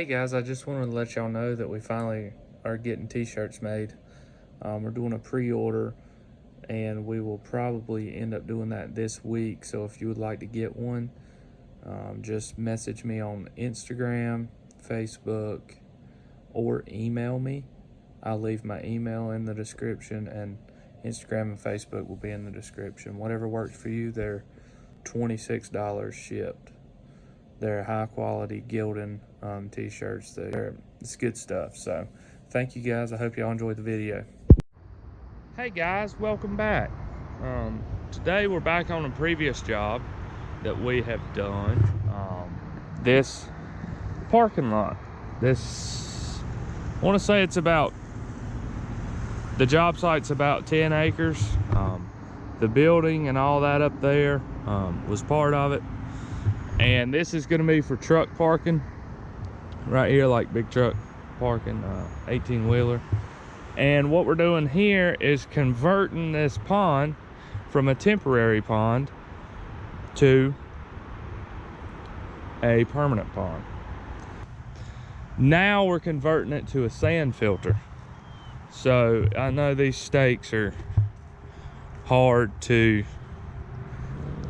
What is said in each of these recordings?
Hey guys, I just wanted to let y'all know that we finally are getting t-shirts made. We're doing a pre-order and we will probably end up doing that this week. So if you would like to get one, just message me on Instagram, Facebook, or email me. I'll leave my email in the description, and Instagram and Facebook will be in the description. Whatever works for you. They're $26 shipped. They're high quality Gildan t-shirts. It's good stuff. So thank you guys. I hope y'all enjoyed the video. Hey guys, welcome back. Today we're back on a previous job that we have done. This parking lot. I want to say the job site's about 10 acres. The building and all that up there was part of it. And this is going to be for truck parking right here, like big truck parking, 18-wheeler. And what we're doing here is converting this pond from a temporary pond to a permanent pond. Now we're converting it to a sand filter. So I know these stakes are hard to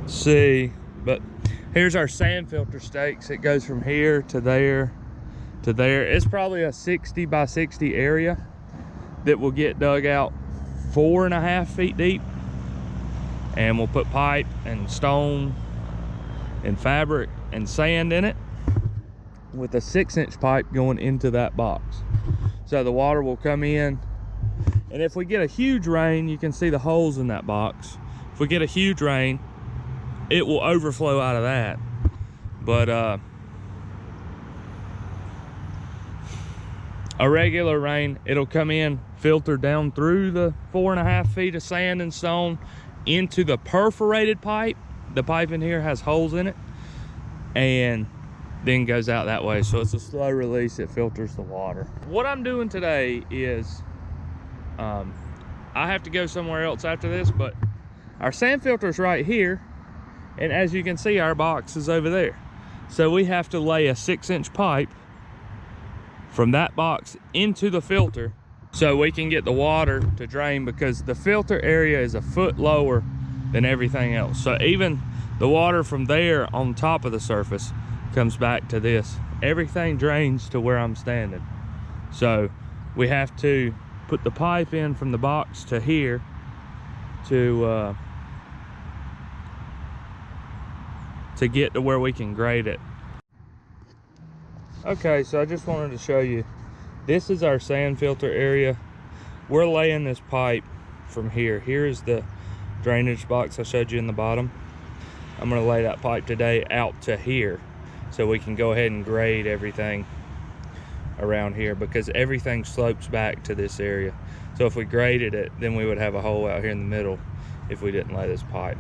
see, but here's our sand filter stakes. It goes from here to there to there. It's probably a 60 by 60 area that will get dug out 4.5 feet deep. And we'll put pipe and stone and fabric and sand in it with a 6-inch pipe going into that box. So the water will come in. And if we get a huge rain, you can see the holes in that box. If we get a huge rain, it will overflow out of that. But a regular rain, it'll come in, filter down through the 4.5 feet of sand and stone into the perforated pipe. The pipe in here has holes in it, and then goes out that way. So it's a slow release. It filters the water. What I'm doing today is I have to go somewhere else after this, but our sand filter's right here. And as you can see, our box is over there. So we have to lay a 6-inch pipe from that box into the filter so we can get the water to drain, because the filter area is a foot lower than everything else. So even the water from there on top of the surface comes back to this. Everything drains to where I'm standing. So we have to put the pipe in from the box to here to get to where we can grade it. Okay, so I just wanted to show you, this is our sand filter area. We're laying this pipe from here. Here's the drainage box I showed you in the bottom. I'm gonna lay that pipe today out to here so we can go ahead and grade everything around here, because everything slopes back to this area. So if we graded it, then we would have a hole out here in the middle if we didn't lay this pipe.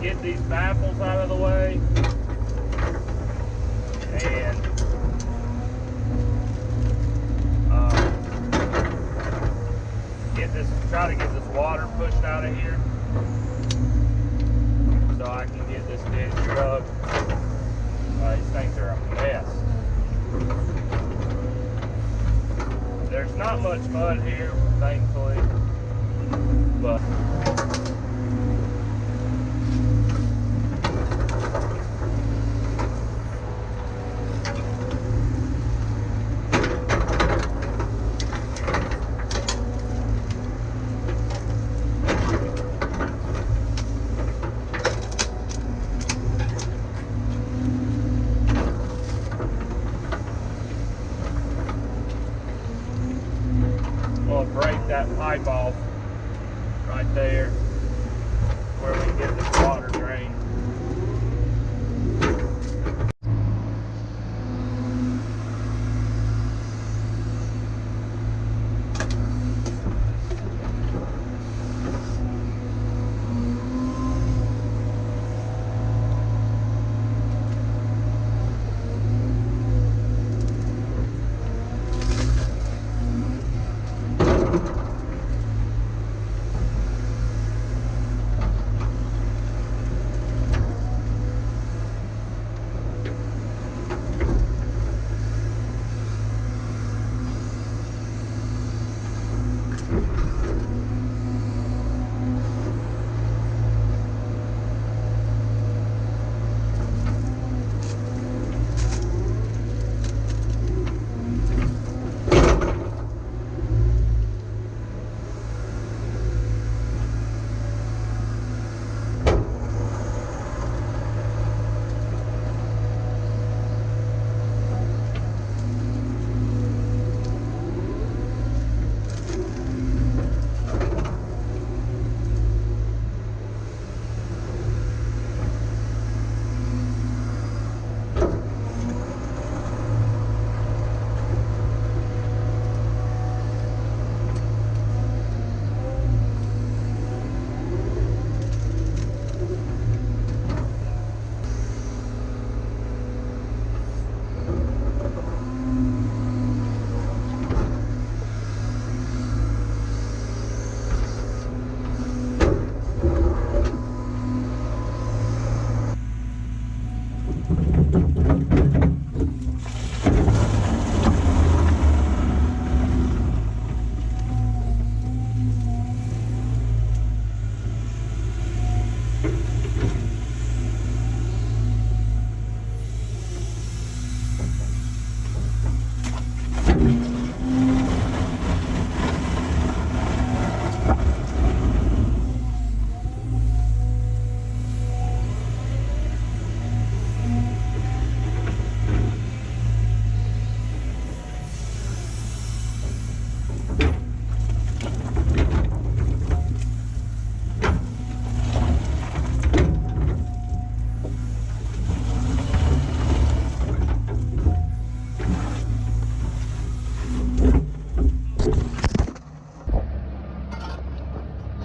Get these baffles out of the way and try to get this water pushed out of here so I can get this ditch dug. These things are a mess. There's not much mud here, thankfully, but break that pipe off right there where we can get this water drained.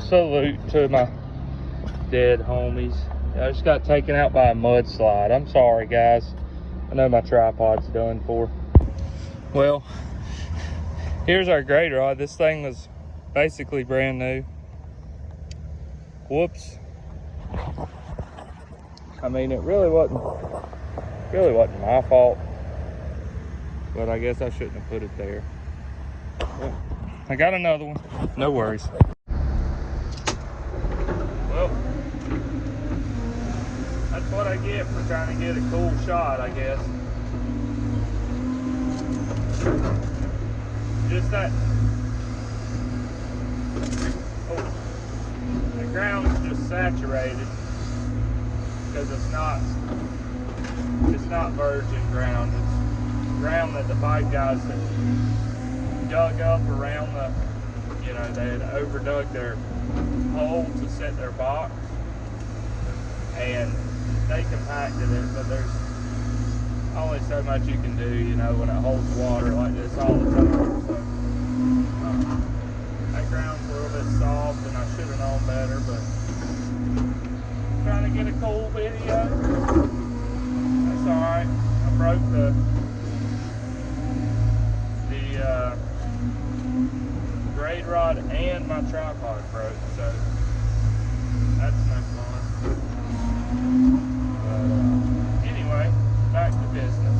Salute to my dead homies. I just got taken out by a mudslide. I'm sorry, guys. I know my tripod's done for. Well, here's our grade rod. This thing was basically brand new. Whoops. I mean, it really wasn't my fault, but I guess I shouldn't have put it there. Well, I got another one. No worries. Well, that's what I get for trying to get a cool shot, I guess. Just that, the ground's just saturated because it's not virgin ground. It's ground that the pipe guys had dug up around the, they had overdug their hole to set their box, and they compacted it, but there's only so much you can do, when it holds water like this all the time. So that ground's a little bit soft, and I should have known better, but trying to get a cool video. That's alright. I broke the grade rod and my tripod broke, so that's no fun. But anyway, back to business.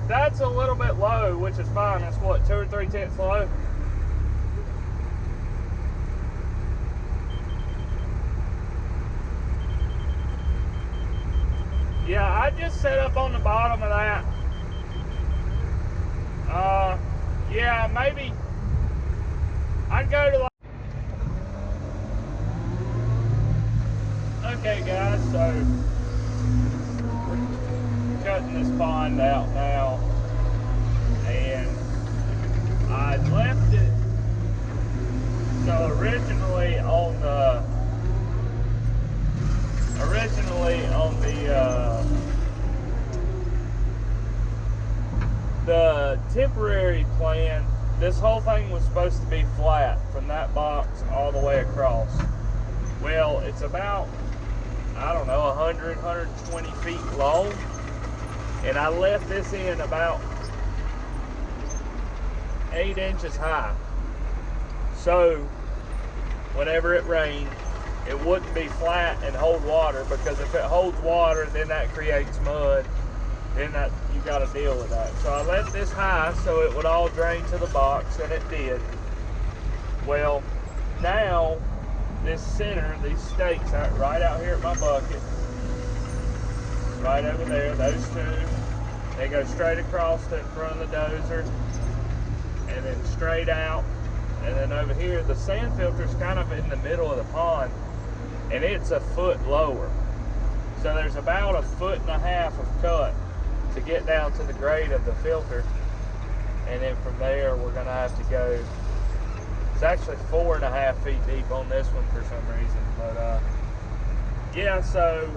That's a little bit low, which is fine. That's what, 2 or 3 tenths low. Yeah, I just set up on the bottom of that. Yeah, maybe I'd go to like... Okay guys, so we're cutting this pond out now, and I left it so originally on the temporary plan, this whole thing was supposed to be flat from that box all the way across. Well, it's about, I don't know, 100, 120 feet long, and I left this in about 8 inches high. So whenever it rained, it wouldn't be flat and hold water, because if it holds water, then that creates mud. Then that, you got to deal with that. So I left this high so it would all drain to the box, and it did. Well, now this center, these stakes are right out here at my bucket, right over there, those two, they go straight across to in front of the dozer, and then straight out. And then over here, the sand filter's kind of in the middle of the pond, and it's a foot lower. So there's about 1.5 feet of cut to get down to the grade of the filter. And then from there, we're gonna have to go, it's actually 4.5 feet deep on this one for some reason. But yeah, so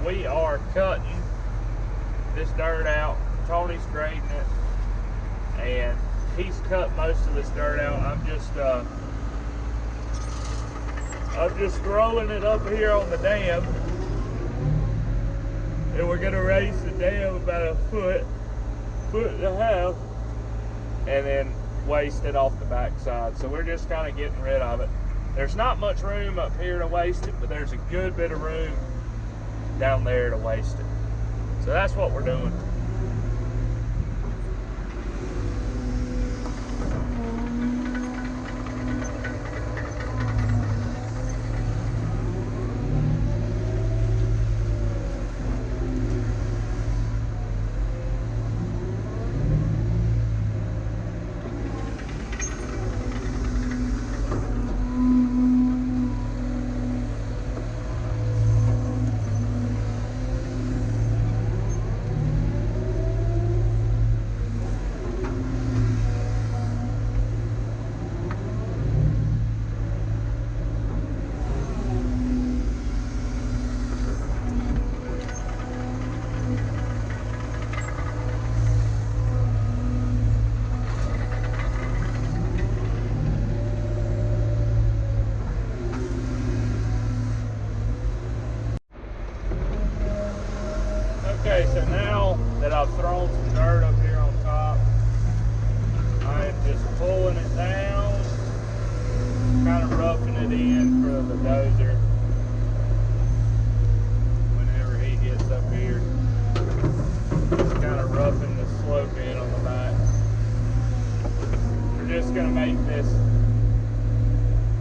we are cutting this dirt out. Tony's grading it, and he's cut most of this dirt out. I'm just throwing it up here on the dam, and we're gonna raise the dam about 1.5 feet, and then waste it off the backside. So we're just kind of getting rid of it. There's not much room up here to waste it, but there's a good bit of room down there to waste it. So that's what we're doing. Okay, so now that I've thrown some dirt up here on top, I am just pulling it down, kind of roughing it in for the dozer whenever he gets up here. Just kind of roughing the slope in on the back. We're just going to make this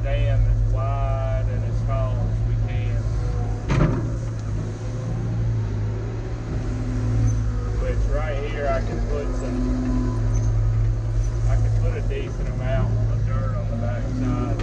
dam as wide and as tall as we can. Which right here I can put a decent amount of dirt on the back side.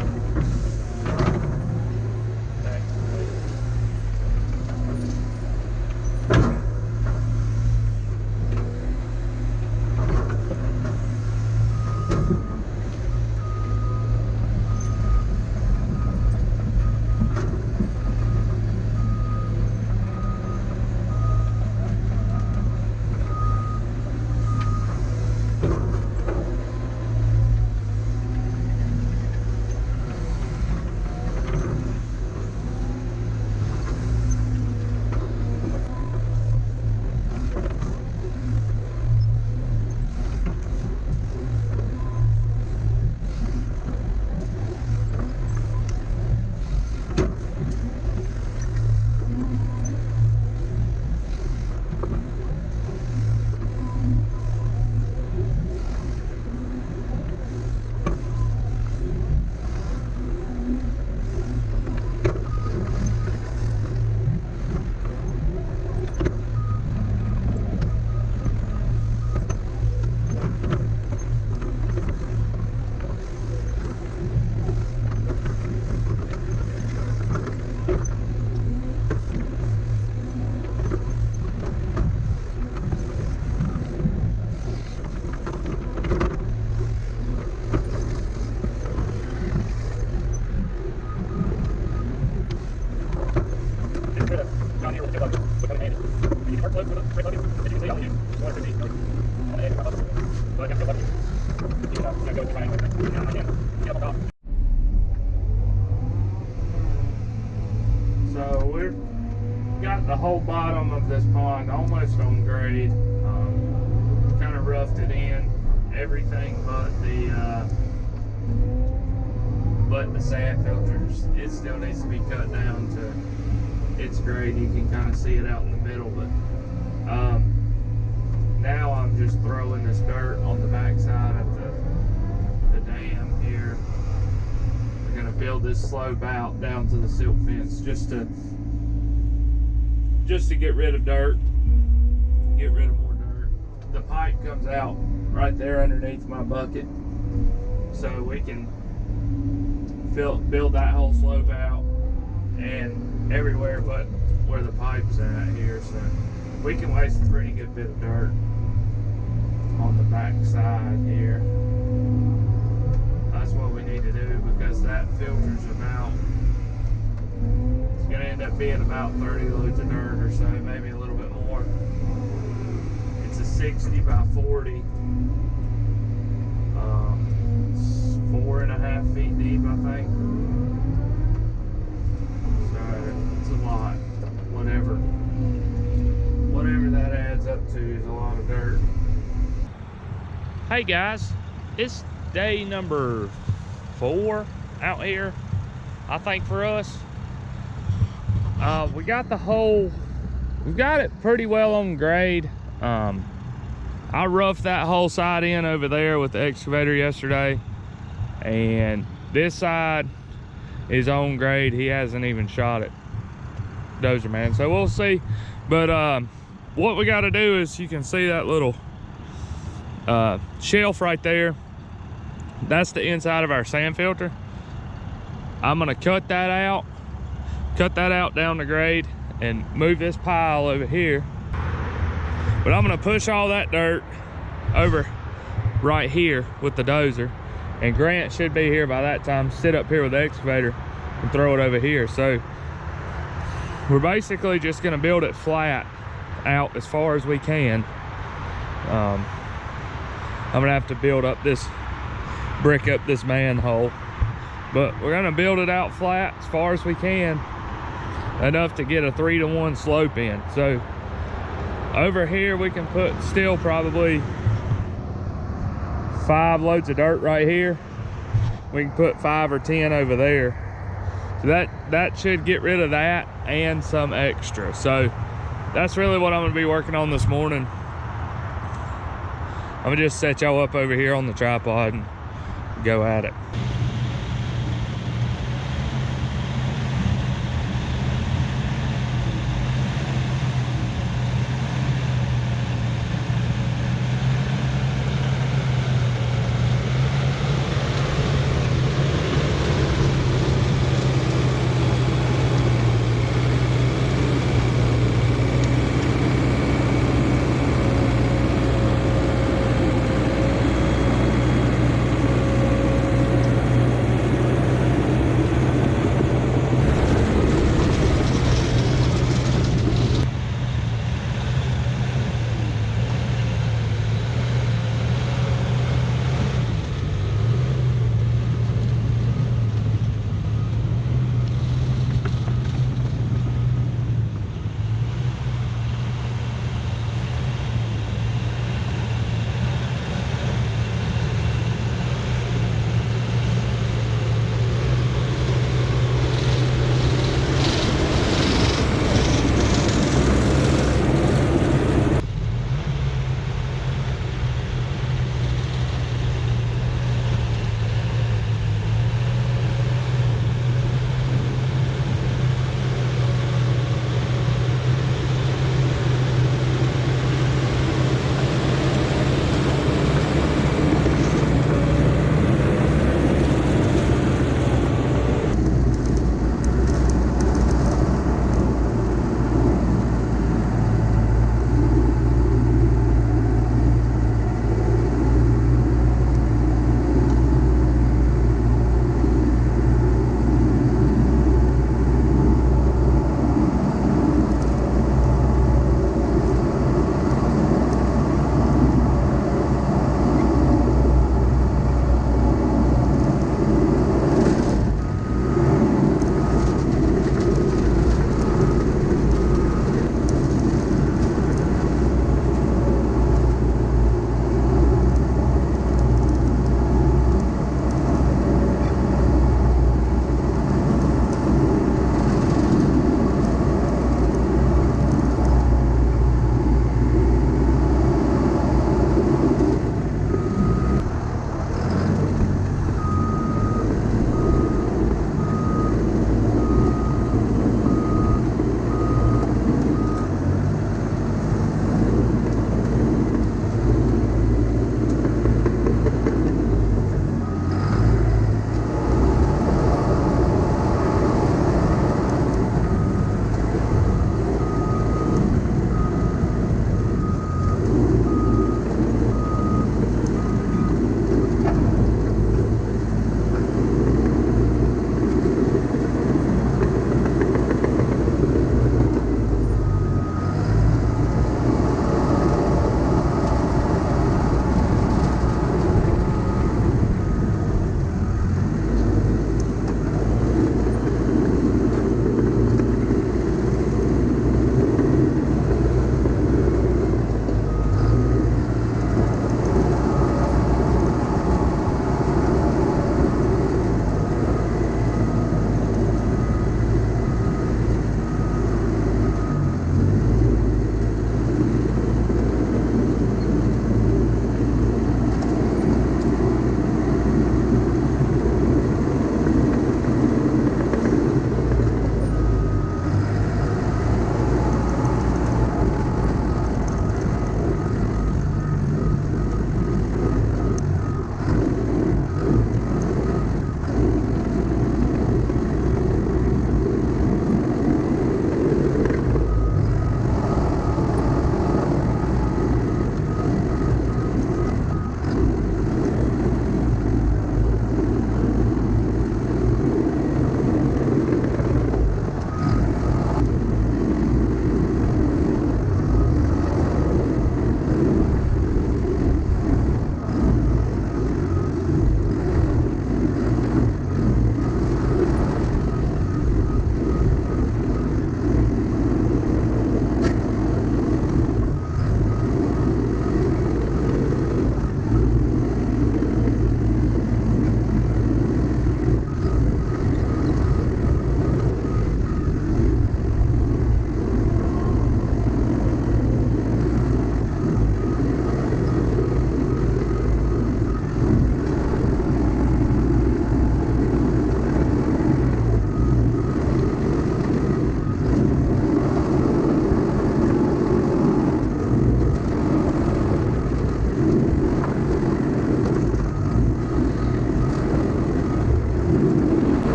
So we've got the whole bottom of this pond almost on grade. Kind of roughed it in, everything but the sand filters. It still needs to be cut down to its grade. You can kind of see it out in the middle, but now I'm just throwing this dirt on the backside of the dam here. We're gonna build this slope out down to the silt fence just to get rid of dirt, get rid of more dirt. The pipe comes out right there underneath my bucket, so we can build that whole slope out and everywhere but where the pipe's at here, so we can waste a pretty good bit of dirt on the back side here. That's what we need to do, because that filters about, it's gonna end up being about 30 loads of dirt or so, maybe a little bit more. It's a 60 by 40. It's 4.5 feet deep, I think. So it's a lot. Whatever that adds up to is a lot of dirt. Hey guys, it's day number 4 out here, I think, for us. We got we've got it pretty well on grade. I roughed that whole side in over there with the excavator yesterday, and this side is on grade. He hasn't even shot it, Dozer man, so we'll see. But what we got to do is, you can see that little shelf right there. That's the inside of our sand filter. I'm gonna cut that out down the grade and move this pile over here. But I'm gonna push all that dirt over right here with the dozer, and Grant should be here by that time, sit up here with the excavator and throw it over here. So we're basically just gonna build it flat out as far as we can. I'm gonna have to brick up this manhole, but we're gonna build it out flat as far as we can, enough to get a 3-to-1 slope in. So over here we can put still probably 5 loads of dirt right here. We can put 5 or 10 over there. So that should get rid of that and some extra. So that's really what I'm gonna be working on this morning. I'm gonna just set y'all up over here on the tripod and go at it.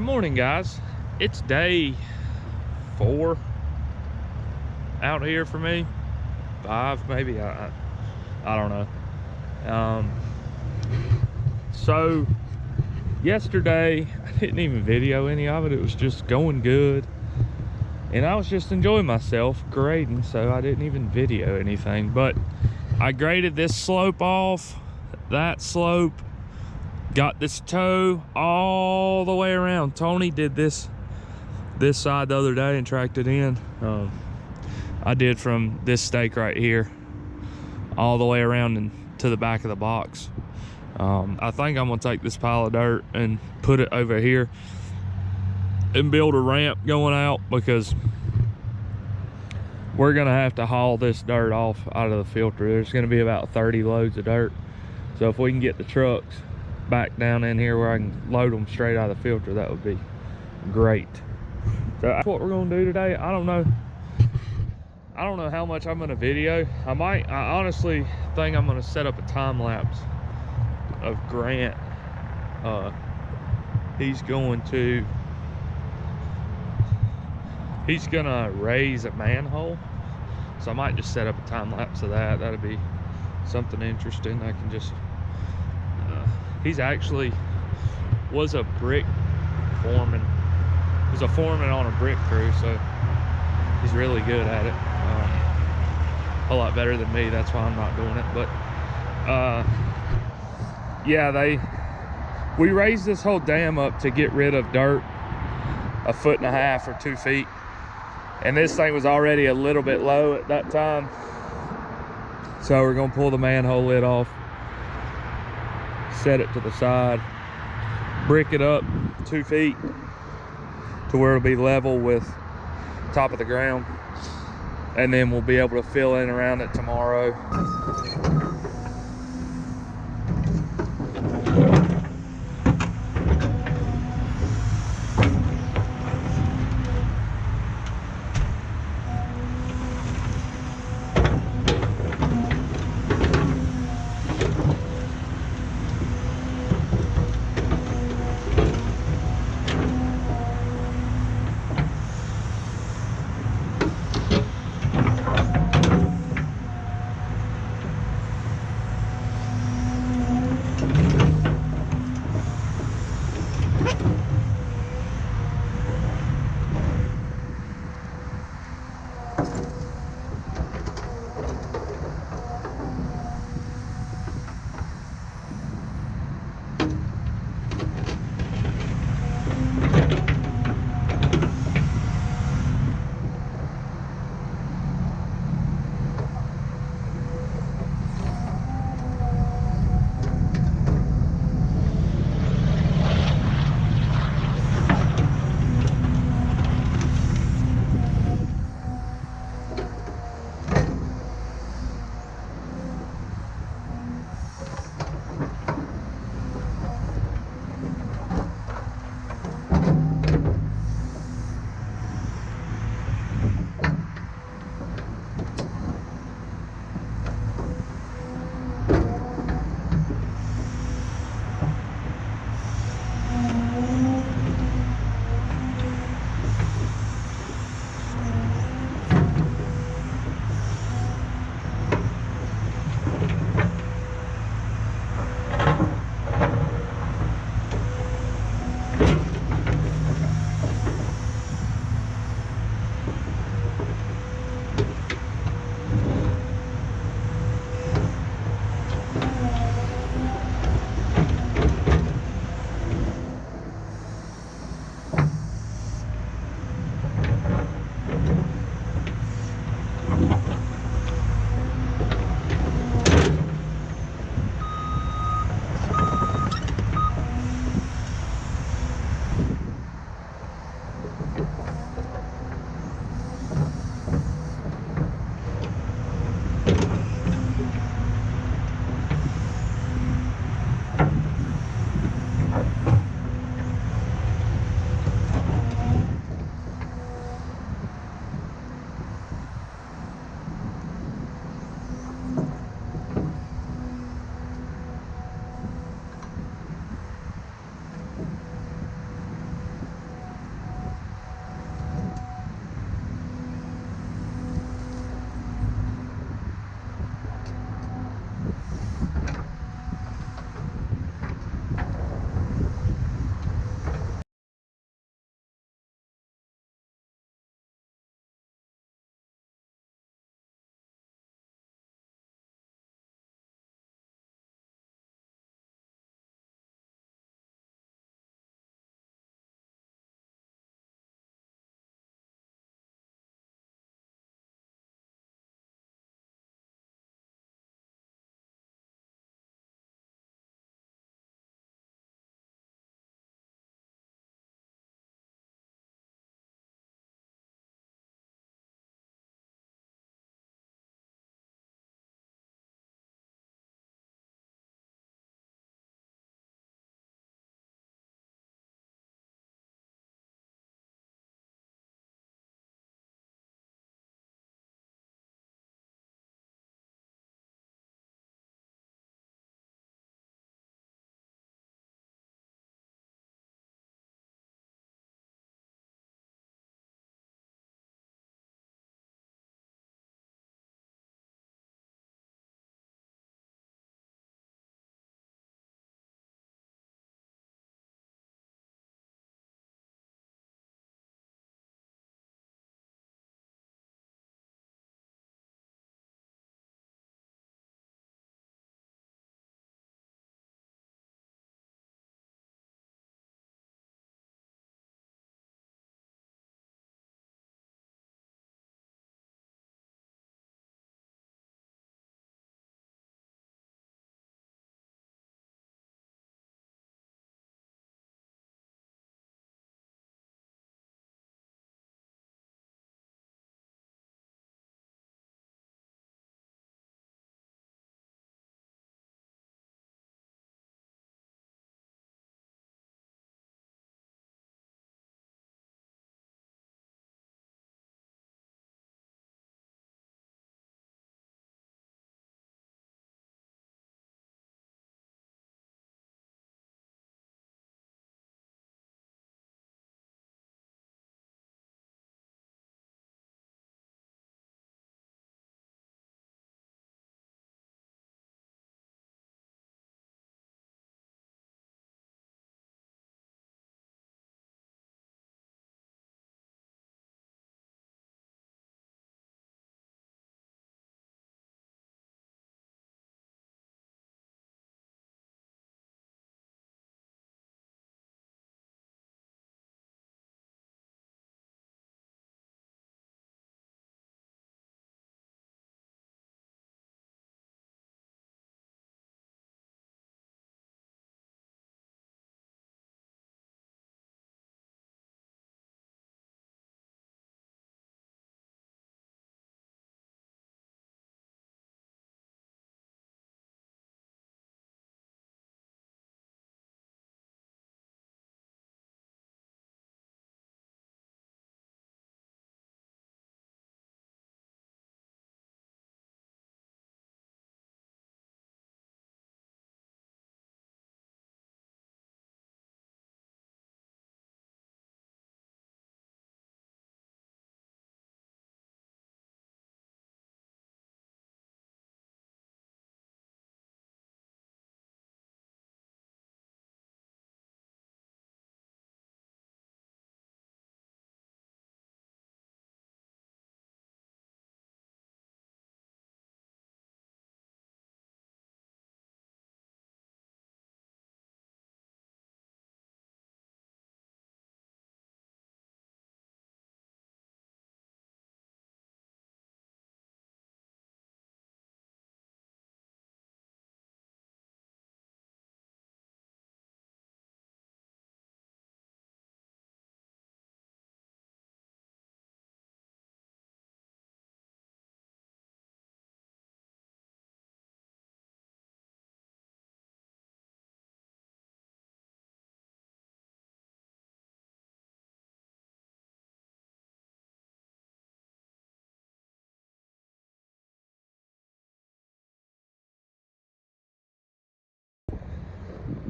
Good morning, guys. It's day 4 out here for me. 5 maybe, I don't know. So yesterday I didn't even video any of it. It was just going good and I was just enjoying myself grading, so I didn't even video anything. But I graded this slope off, that slope, got this toe all the way around. Tony did this side the other day and tracked it in. I did from this stake right here all the way around and to the back of the box. I think I'm gonna take this pile of dirt and put it over here and build a ramp going out, because we're gonna have to haul this dirt off out of the filter. There's gonna be about 30 loads of dirt. So if we can get the trucks back down in here where I can load them straight out of the filter, that would be great. So that's what we're gonna do today. I don't know how much I'm gonna video. I honestly think I'm gonna set up a time lapse of Grant. He's gonna raise a manhole, so I might just set up a time lapse of that. That'd be something interesting. I can just he's actually was a brick foreman. He was a foreman on a brick crew, so he's really good at it. A lot better than me. That's why I'm not doing it. But yeah, we raised this whole dam up to get rid of dirt 1.5 feet or 2 feet, and this thing was already a little bit low at that time. So we're gonna pull the manhole lid off, set it to the side, brick it up 2 feet to where it'll be level with top of the ground, and then we'll be able to fill in around it tomorrow.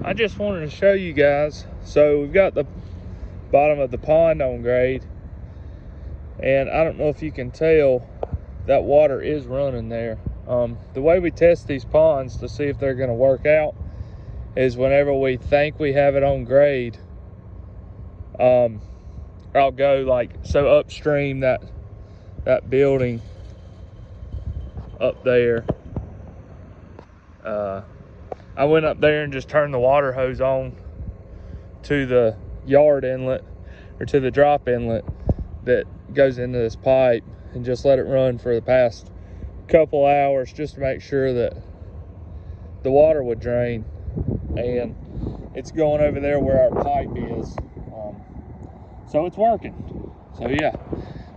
I just wanted to show you guys. So we've got the bottom of the pond on grade, and I don't know if you can tell, that water is running there. The way we test these ponds to see if they're going to work out is whenever we think we have it on grade, I'll go like so upstream that building up there. I went up there and just turned the water hose on to the yard inlet, or to the drop inlet that goes into this pipe, and just let it run for the past couple hours just to make sure that the water would drain. And it's going over there where our pipe is, so it's working. So yeah,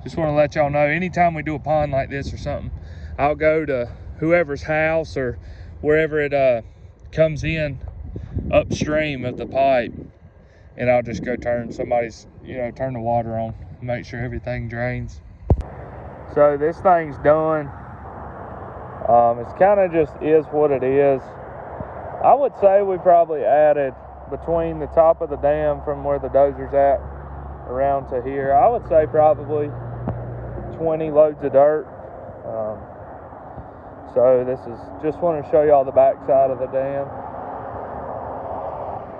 just want to let y'all know, anytime we do a pond like this or something, I'll go to whoever's house or wherever it comes in upstream of the pipe, and I'll just go turn somebody's, turn the water on, make sure everything drains. So this thing's done. It's kind of just is what it is. I would say we probably added between the top of the dam from where the dozer's at around to here, I would say probably 20 loads of dirt. So this is, just want to show y'all the back side of the dam.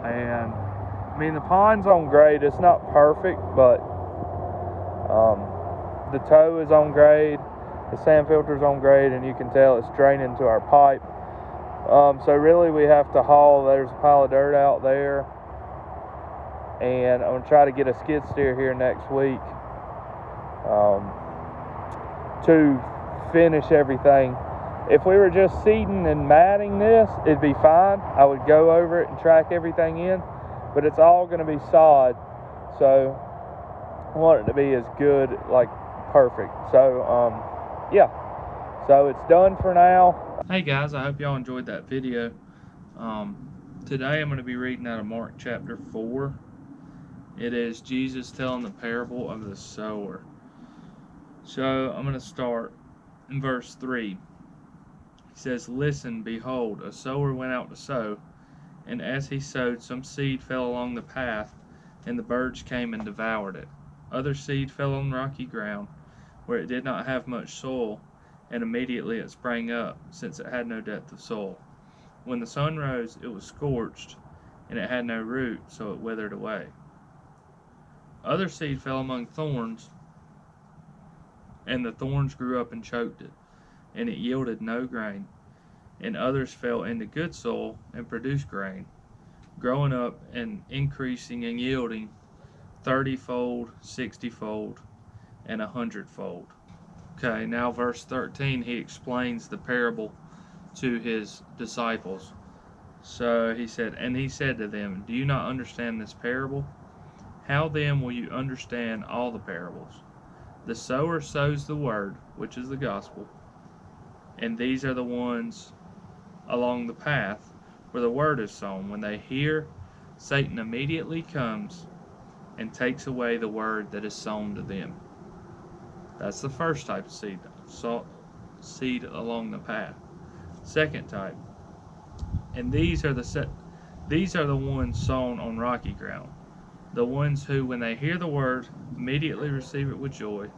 And I mean, the pond's on grade. It's not perfect, but the toe is on grade, the sand filter's on grade, and you can tell it's draining to our pipe. So really we have to haul, there's a pile of dirt out there, and I'm gonna try to get a skid steer here next week to finish everything. If we were just seeding and matting this, it'd be fine. I would go over it and track everything in, but it's all gonna be sod, so I want it to be as good, like perfect. So yeah, so it's done for now. Hey guys, I hope y'all enjoyed that video. Today I'm going to be reading out of Mark chapter 4. It is Jesus telling the parable of the sower. So I'm going to start in verse 3. He says, "Listen, behold, a sower went out to sow, and as he sowed, some seed fell along the path, and the birds came and devoured it. Other seed fell on rocky ground, where it did not have much soil, and immediately it sprang up, since it had no depth of soil. When the sun rose, it was scorched, and it had no root, so it withered away. Other seed fell among thorns, and the thorns grew up and choked it, and it yielded no grain. And others fell into good soil and produced grain, growing up and increasing and yielding 30-fold, 60-fold, and 100-fold." Okay, now verse 13, he explains the parable to his disciples. So he said, "And he said to them, do you not understand this parable? How then will you understand all the parables? The sower sows the word, which is the gospel, and these are the ones along the path where the word is sown. When they hear, Satan immediately comes and takes away the word that is sown to them." That's the first type of seed, seed along the path. Second type, and these are the ones sown on rocky ground, the ones who, when they hear the word, immediately receive it with joy,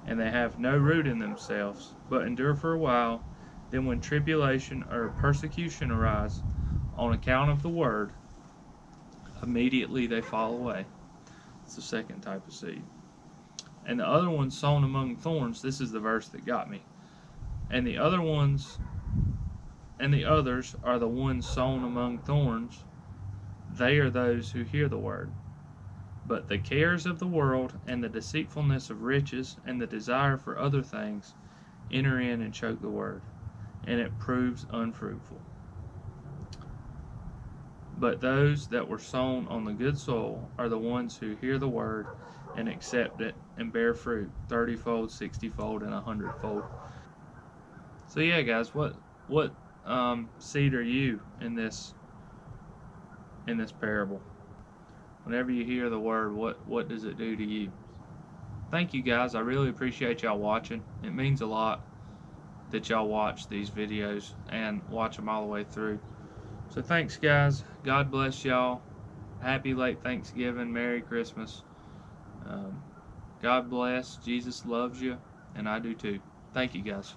and they have no root in themselves, but endure for a while. Then when tribulation or persecution arise on account of the word, immediately they fall away. It's the second type of seed. And the other ones sown among thorns, this is the verse that got me. And the others are the ones sown among thorns. They are those who hear the word. But the cares of the world and the deceitfulness of riches and the desire for other things enter in and choke the word, and it proves unfruitful. But those that were sown on the good soil are the ones who hear the word and accept it and bear fruit 30-fold, 60-fold, and 100-fold. So yeah, guys, what seed are you in this parable? Whenever you hear the word, what does it do to you? Thank you, guys. I really appreciate y'all watching. It means a lot that y'all watch these videos and watch them all the way through. So thanks, guys. God bless y'all. Happy late Thanksgiving. Merry Christmas. God bless. Jesus loves you, and I do too. Thank you, guys.